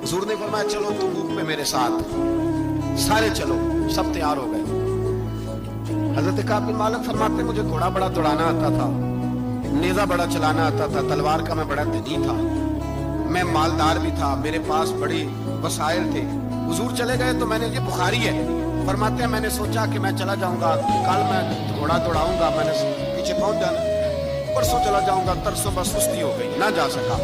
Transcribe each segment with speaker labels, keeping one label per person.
Speaker 1: हुजूर ने फरमाया चलो तबूक पे मेरे साथ, सारे चलो। सब तैयार हो गए। हजरत काब बिन मालिक फरमाते मुझे घोड़ा बड़ा दौड़ाना आता था, नेजा बड़ा चलाना आता था, तलवार का मैं बड़ा धनी था, मैं मालदार भी था, मेरे पास बड़ी वसाइल थे। हुजूर चले गए तो मैंने, ये बुखारी है, फरमाते हैं मैंने सोचा कि मैं चला जाऊंगा, कल मैं घोड़ा दौड़ाऊंगा, मैंने पीछे पहुंच जाना, परसों चला जाऊंगा, तरसों बस सुस्ती हो गई, ना जा सका।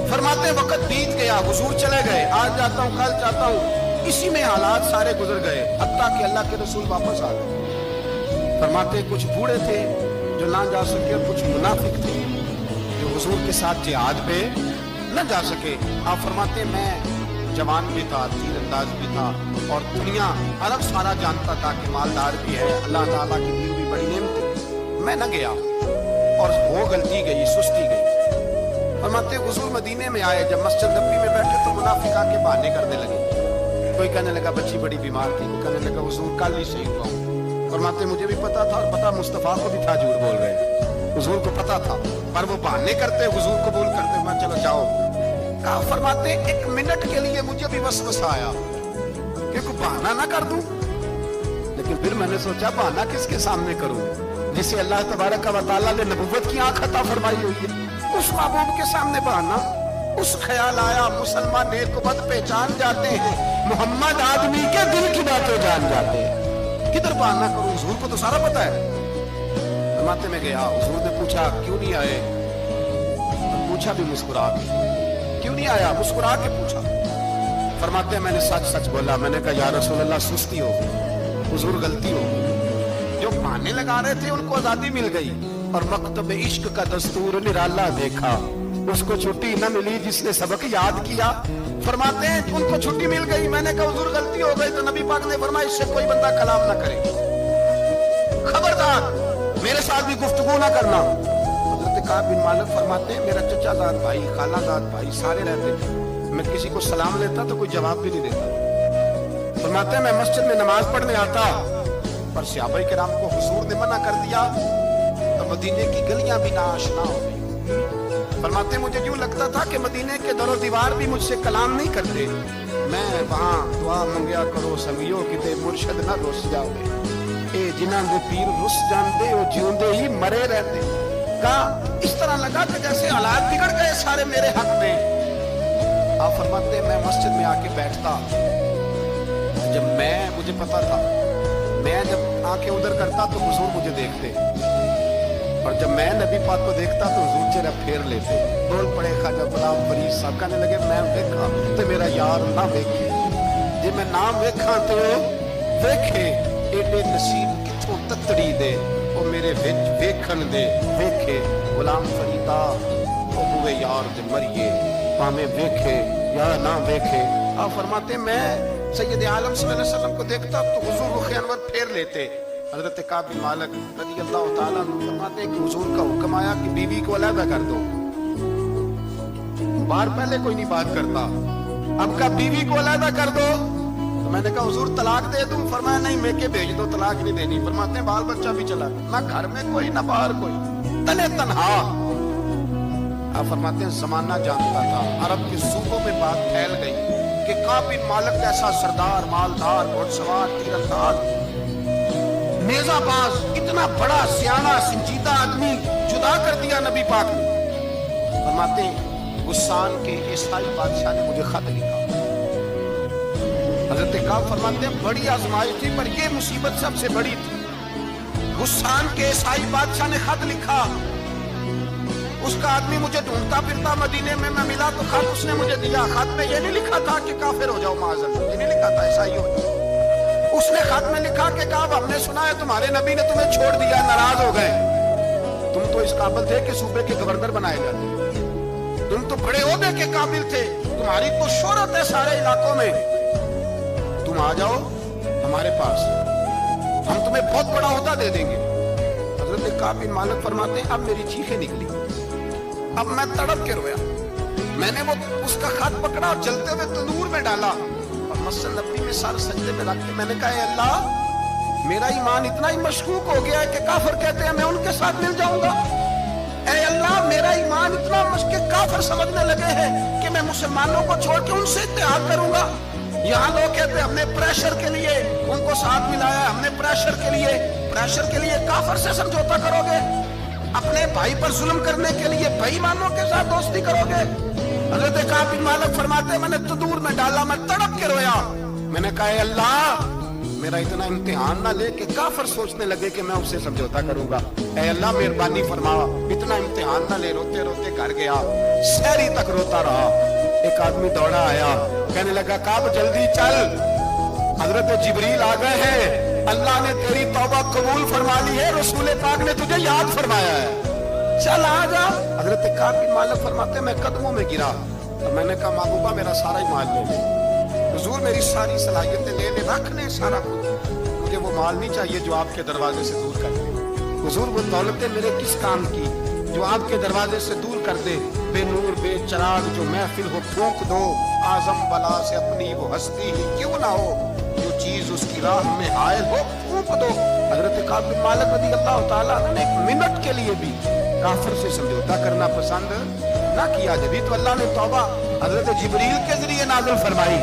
Speaker 1: फरमाते वक्त बीत गया, हुजूर चले गए, आज जाता हूं कल जाता हूं, इसी में हालात सारे गुजर गए, हत्ता कि अल्लाह के रसूल वापस आ गए। फरमाते कुछ बूढ़े थे जो ना जा सके और कुछ मुनाफिक थे जो हुजूर के साथ जिहाद पे न जा सके। आप फरमाते मैं जवान भी था, तीरंदाज भी था, और दुनिया अरब सारा जानता था कि मालदार भी है, अल्लाह ताला की दी हुई बड़ी नेमत। मैं न गया और वो गलती गई, सुस्ती गई। फरमाते हुजूर मदीने में आए, जब मस्जिद नबी में बैठे तो मुनाफिक आके बहाने करने लगे। कोई कहने लगा बच्ची बड़ी बीमार थी, कोई कहने लगा हुजूर कल ही सही हुआ हूं। फरमाते मुझे भी पता था और पता मुस्तफा को भी था झूठ बोल रहे, हुजूर को पता था, पर वो बहाने करते, हुजूर कबूल करते, मैं चलो जाओ। कहा फरमाते एक मिनट के लिए मुझे भी वसवसा आया कि कोई बहाना ना कर दूं, लेकिन फिर मैंने सोचा बहाना किसके सामने करूं, जिसे अल्लाह तबारक व तआला ने नबुव्वत की आंख अता फरमाई हुई है, उस महबूब के सामने बहाना। उस ख्याल आया मुसलमान नेक बद पहचान जाते हैं, मोहम्मद आदमी के दिल की बातें जान जाते हैं, किधर बहाना करूं, हुजूर को तो सारा पता है। फरमाते में गया, हुजूर ने पूछा क्यों नहीं आए, पूछा भी मुस्कुरा के, क्यों नहीं आया, मुस्कुरा के पूछा। फरमाते मैंने सच सच बोला, मैंने कहा या रसूल अल्लाह सुस्ती हो गई, हुजूर गलती हो गई। जो बहाने लगा रहे थे उनको आजादी मिल गई, और मकतब इश्क का दस्तूर निराला देखा, उसको छुट्टी न मिली जिसने सबक याद किया। फरमाते हैं उनको छुट्टी मिल गई, मैंने कहा हुजूर गलती हो गई, तो नबी पाक ने फरमाया इससे कोई बंदा कलाम ना करे, खबरदार मेरे साथ भी गुफ्तगू ना करना। हजरत काब बिन मालिक फरमाते हैं मेरा चचाजाद भाई, खालाजाद भाई सारे रहते थे, मैं किसी को सलाम लेता तो कोई जवाब भी नहीं देता। फरमाते हैं मैं मस्जिद में नमाज पढ़ने आता, पर सहाबा किराम को हुजूर ने मना कर दिया तो मदीने की गलियां भी नाआशना हो गई। फरमाते मुझे यूं लगता था कि मदीने के दरो दीवार भी मुझसे कलाम नहीं करते, मैं वहां दुआ मंगया करो संगियो किते मुर्शद ना रुस जावे, ए जिन्हां दे पीर रुस जांदे ओ जिउंदे ही मरे रहते। का इस तरह लगा कि जैसे हालात बिगड़ गए सारे मेरे हक में। आप फरमाते मैं मस्जिद में आके बैठता, जब मुझे पता था मैं जब आके उधर करता तो हुजूर मुझे देखते, और जब मैं नबी पाक को देखता तो हुजूर चेहरा फेर लेते। बोल पड़े ख्वाजा गुलाम फरीद साहब, कहने लगे मैं देखा तो मेरा यार ना वेखे, जे मैं ना वेखा तो वेखे, एडे नसीब किथों ततड़ी दे ओ मेरे विच वेखण दे वेखे। गुलाम फरीदा ओ हुए यार दे मरिए, भाਵੇਂ वेखे या ना वेखे। आप फरमाते मैं सैयद आलम सल्लल्लाहु अलैहि वसल्लम को देखता तो हुजूर रुख अनवर फेर लेते। हजरत काब बिन मालिक रज़ी अल्लाह ताला अन्हु फरमाते हैं कि हुजूर का हुक्म आया कि बीवी को अलग कर दो। बार पहले कोई नहीं बात करता, अब का बीवी को अलग कर दो, तो मैंने कहा हुजूर तलाक दे दूं, फरमाया नहीं मेके भेज दो, तलाक नहीं देनी। फरमाते हैं बाल बच्चा भी चला, ना घर में कोई ना बाहर कोई, तने तन्हा। आप फरमाते हैं जमाना जानता था, अरब के सूबों में बात फैल गई कि काब बिन मालिक जैसा सरदार, मालदार, घुड़सवार, तीरंदाज, नेजाबाज, इतना बड़ा सियाना संजीदा आदमी जुदा कर दिया नबी पाक ने। फरमाते गुस्सान के ईसाई बादशाह ने मुझे खत लिखा। हजरत काब फरमाते हैं बड़ी आजमाइश थी, पर यह मुसीबत सबसे बड़ी थी। गुस्सान के ईसाई बादशाह ने खत लिखा, उसका आदमी मुझे ढूंढता फिरता मदीने में, मैं मिला तो खत उसने मुझे दिया। खत में ये नहीं लिखा था कि काफिर हो जाओ माज़अल्लाह, ये नहीं लिखा था ईसाई हो जाओ। उसने खत में लिखा कि काब हमने सुना है तुम्हारे नबी ने तुम्हें छोड़ दिया, नाराज हो गए, तुम तो इस काबिल थे कि सूबे के गवर्नर बनाए जाते, तुम तो बड़े ओहदे के काबिल थे, तुम्हारी तो शोहरत है सारे इलाकों में, तुम आ जाओ हमारे पास, हम तुम्हें बहुत बड़ा ओहदा दे देंगे। हजरत काब बिन मालिक फरमाते हैं अब मेरी चीखें निकली, अब मैं तड़प के रोया। मैंने वो उसका खत पकड़ा और जलते हुए तंदूर में डाला और मस्जिद नबी में सर सजदे में रख के मैंने कहा अल्लाह मेरा ईमान इतना ही मशकूक हो गया है कि काफिर कहते हैं मैं उनके साथ मिल जाऊंगा, اے اللہ میرا ایمان اتنا مشکل کافر سمجھنے لگے ہیں کہ میں مسلمانوں کو چھوڑ کے ان سے اتحاد کروں گا. یہاں لوگ کہتے ہیں ہم نے پریشر کے لیے ان کو ساتھ ملایا, ہم نے پریشر کے لیے کافر سے سمجھوتا کرو گے, اپنے بھائی پر ظلم کرنے کے لیے بے ایمانوں کے ساتھ دوستی کرو گے. حضرت کعب بن مالک فرماتے ہیں میں نے تندور میں ڈالا, میں تڑپ کے رویا. میں نے کہا اے اللہ میرا اتنا امتحان نہ لے کہ کافر سوچنے لگے کہ میں اس سے سمجھوتا کروں گا. اے اللہ مہربانی فرما, اتنا امتحان نہ لے. روتے روتے گھر گیا, شہری تک روتا رہا. ایک آدمی دوڑا آیا, کہنے لگا کعب جلدی چل, حضرت جبریل آ گئے ہیں, اللہ نے تیری توبہ قبول فرما لی ہے, رسول پاک نے تجھے یاد فرمایا ہے, چل آ جا. حضرت کعب بن مالک فرماتے میں قدموں میں گرا, میں نے کہا محبوبہ میرا سارا ہی مال لے لے, حضور میری ساری صلاحیتیں لے لے, رکھ لے سارا کچھ, مجھے وہ مال نہیں چاہیے جو آپ کے دروازے سے دور کر دے. حضور وہ دولتیں میرے کس کام کی جو آپ کے دروازے سے دور کر دے. بے نور بے چراغ جو محفل ہو پھونک دو, اعظم بلا سے اپنی وہ ہستی ہی کیوں نہ ہو, جو چیز اس کی راہ میں حائل ہو پھونک دو. حضرت کعب بن مالک رضی اللہ تعالیٰ نے ایک منٹ کے لیے بھی کافر سے سمجھوتا کرنا پسند نہ کیا. جبھی تو اللہ نے توبہ حضرت جبریل کے ذریعے نازل فرمائی.